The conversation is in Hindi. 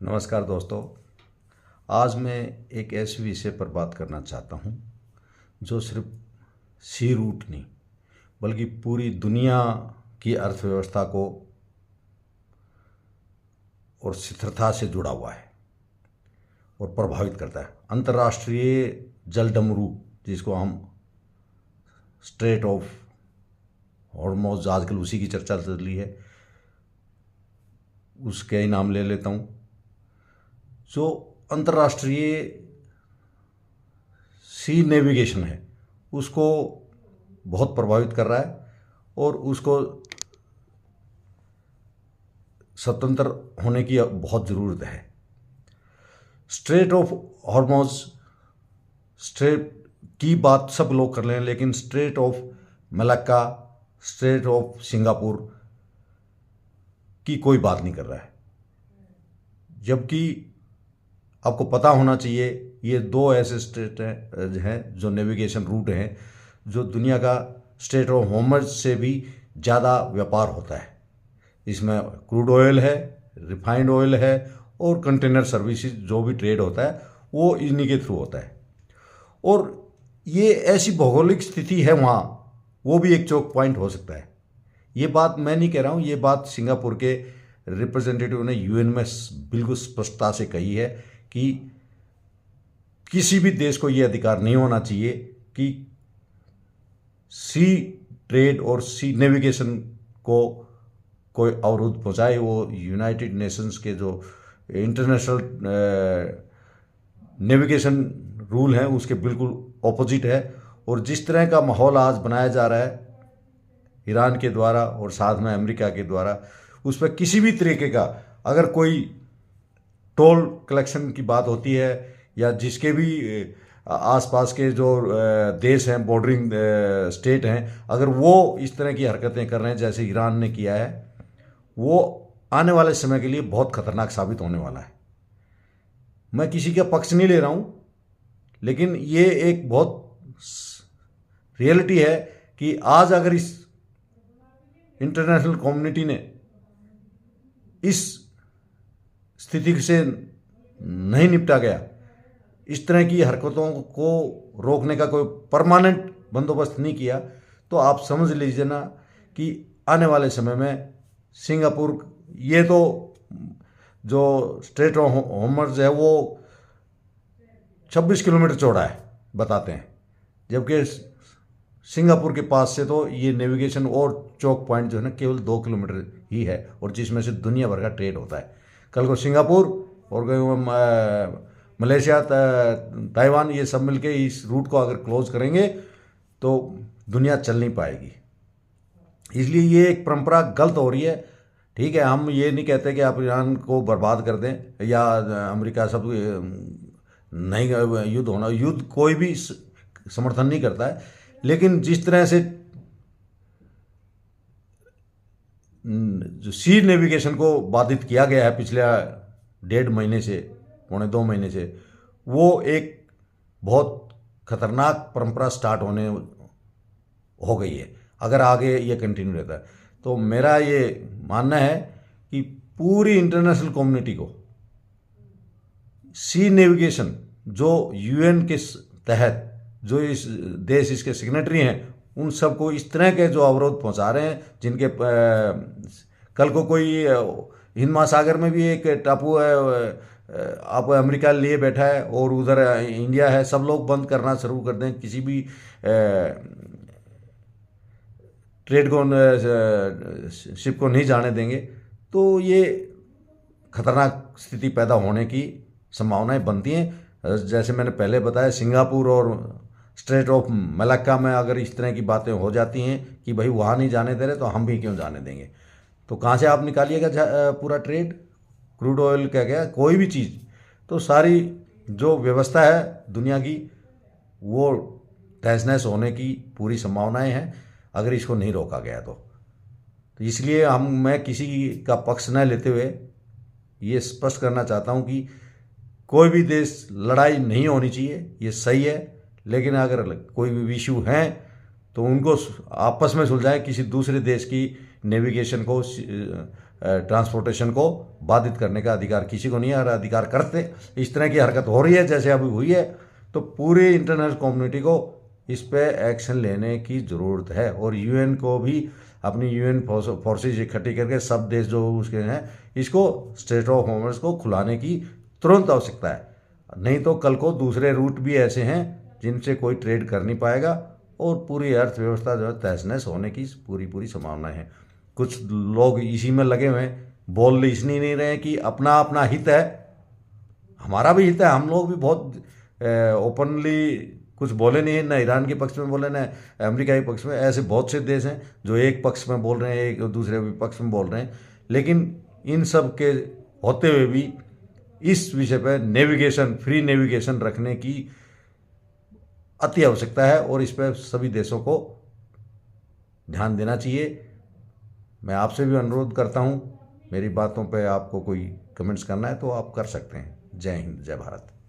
नमस्कार दोस्तों। आज मैं एक ऐसे विषय पर बात करना चाहता हूँ जो सिर्फ सी रूट नहीं बल्कि पूरी दुनिया की अर्थव्यवस्था को और स्थिरता से जुड़ा हुआ है और प्रभावित करता है। अंतर्राष्ट्रीय जल डमरू, जिसको हम स्ट्रेट ऑफ हॉर्मुज़, आजकल उसी की चर्चा चल रही है, उसके ही नाम ले लेता हूँ। जो अंतर्राष्ट्रीय सी नेविगेशन है उसको बहुत प्रभावित कर रहा है और उसको स्वतंत्र होने की बहुत ज़रूरत है। स्ट्रेट ऑफ हॉर्मुज़, स्ट्रेट की बात सब लोग कर रहे हैं, लेकिन straight of Malacca, straight of Singapore की कोई बात नहीं कर रहा है। जबकि आपको पता होना चाहिए ये दो ऐसे स्ट्रेट हैं जो नेविगेशन रूट हैं जो दुनिया का स्ट्रेट ऑफ हॉर्मुज़ से भी ज़्यादा व्यापार होता है। इसमें क्रूड ऑयल है, रिफाइंड ऑयल है और कंटेनर सर्विसेज जो भी ट्रेड होता है वो इन्हीं के थ्रू होता है। और ये ऐसी भौगोलिक स्थिति है वहाँ, वो भी एक चौक पॉइंट हो सकता है। ये बात मैं नहीं कह रहा हूँ, ये बात सिंगापुर के रिप्रेजेंटेटिव ने यूएन में बिल्कुल स्पष्टता से कही है कि किसी भी देश को ये अधिकार नहीं होना चाहिए कि सी ट्रेड और सी नेविगेशन को कोई अवरोध पहुंचाए। वो यूनाइटेड नेशंस के जो इंटरनेशनल नेविगेशन रूल हैं उसके बिल्कुल ऑपोजिट है। और जिस तरह का माहौल आज बनाया जा रहा है ईरान के द्वारा और साथ में अमेरिका के द्वारा, उस पर किसी भी तरीके का अगर कोई टोल कलेक्शन की बात होती है या जिसके भी आसपास के जो देश हैं, बॉर्डरिंग स्टेट हैं, अगर वो इस तरह की हरकतें कर रहे हैं जैसे ईरान ने किया है, वो आने वाले समय के लिए बहुत खतरनाक साबित होने वाला है। मैं किसी का पक्ष नहीं ले रहा हूँ, लेकिन ये एक बहुत रियलिटी है कि आज अगर इस इंटरनेशनल कम्युनिटी ने इस स्थिति से नहीं निपटा गया, इस तरह की हरकतों को रोकने का कोई परमानेंट बंदोबस्त नहीं किया, तो आप समझ लीजिए ना कि आने वाले समय में सिंगापुर, ये तो जो स्ट्रेट ऑफ हॉर्मुज़ है वो 26 किलोमीटर चौड़ा है बताते हैं, जबकि सिंगापुर के पास से तो ये नेविगेशन और चौक पॉइंट जो है ना केवल 2 किलोमीटर ही है, और जिसमें से दुनिया भर का ट्रेड होता है। कल को सिंगापुर और मलेशिया, ताइवान, ये सब मिलके इस रूट को अगर क्लोज करेंगे तो दुनिया चल नहीं पाएगी। इसलिए ये एक परंपरा गलत हो रही है। ठीक है, हम ये नहीं कहते कि आप ईरान को बर्बाद कर दें या अमेरिका सब नहीं, युद्ध होना, युद्ध कोई भी समर्थन नहीं करता है, लेकिन जिस तरह से जो सी नेविगेशन को बाधित किया गया है पिछले 1.5 महीने से, 1.25 महीने से, वो एक बहुत खतरनाक परंपरा स्टार्ट होने हो गई है। अगर आगे ये कंटिन्यू रहता है तो मेरा ये मानना है कि पूरी इंटरनेशनल कम्युनिटी को सी नेविगेशन, जो यूएन के तहत जो इस देश इसके सिग्नेटरी हैं, उन सबको इस तरह के जो अवरोध पहुंचा रहे हैं, जिनके कल को कोई हिंद महासागर में भी एक टापू है, आप अमेरिका लिए बैठा है और उधर इंडिया है, सब लोग बंद करना शुरू कर दें, किसी भी ट्रेड को, शिप को नहीं जाने देंगे, तो ये खतरनाक स्थिति पैदा होने की संभावनाएं बनती हैं। जैसे मैंने पहले बताया, सिंगापुर और स्ट्रेट ऑफ मलाक्का में अगर इस तरह की बातें हो जाती हैं कि भाई वहाँ नहीं जाने दे रहे तो हम भी क्यों जाने देंगे, तो कहाँ से आप निकालिएगा पूरा ट्रेड, क्रूड ऑयल का क्या, कोई भी चीज़, तो सारी जो व्यवस्था है दुनिया की वो तहस नहस होने की पूरी संभावनाएं हैं अगर इसको नहीं रोका गया तो इसलिए मैं किसी का पक्ष न लेते हुए ये स्पष्ट करना चाहता हूँ कि कोई भी देश, लड़ाई नहीं होनी चाहिए, ये सही है, लेकिन अगर कोई भी इशू हैं तो उनको आपस में सुलझाएं, किसी दूसरे देश की नेविगेशन को, ट्रांसपोर्टेशन को बाधित करने का अधिकार किसी को नहीं है। और अधिकार करते इस तरह की हरकत हो रही है जैसे अभी हुई है, तो पूरी इंटरनेशनल कम्युनिटी को इस पे एक्शन लेने की ज़रूरत है। और यूएन को भी अपनी यूएन फोर्सेज इकट्ठी करके सब देश जो उसके हैं, इसको स्ट्रेट ऑफ हॉर्मज को खुलाने की तुरंत आवश्यकता है। नहीं तो कल को दूसरे रूट भी ऐसे हैं जिनसे कोई ट्रेड कर नहीं पाएगा और पूरी अर्थव्यवस्था जो है तहस नहस होने की पूरी संभावना है। कुछ लोग इसी में लगे हुए हैं, बोल इसलिए नहीं रहे कि अपना अपना हित है, हमारा भी हित है। हम लोग भी बहुत ओपनली कुछ बोले नहीं है, न ईरान के पक्ष में बोले न अमेरिका के पक्ष में। ऐसे बहुत से देश हैं जो एक पक्ष में बोल रहे हैं, एक दूसरे विपक्ष में बोल रहे हैं। लेकिन इन सब के होते हुए भी इस विषय पर नेविगेशन, फ्री नेविगेशन रखने की अति आवश्यकता है और इस पर सभी देशों को ध्यान देना चाहिए। मैं आपसे भी अनुरोध करता हूँ, मेरी बातों पे आपको कोई कमेंट्स करना है तो आप कर सकते हैं। जय हिंद, जय भारत।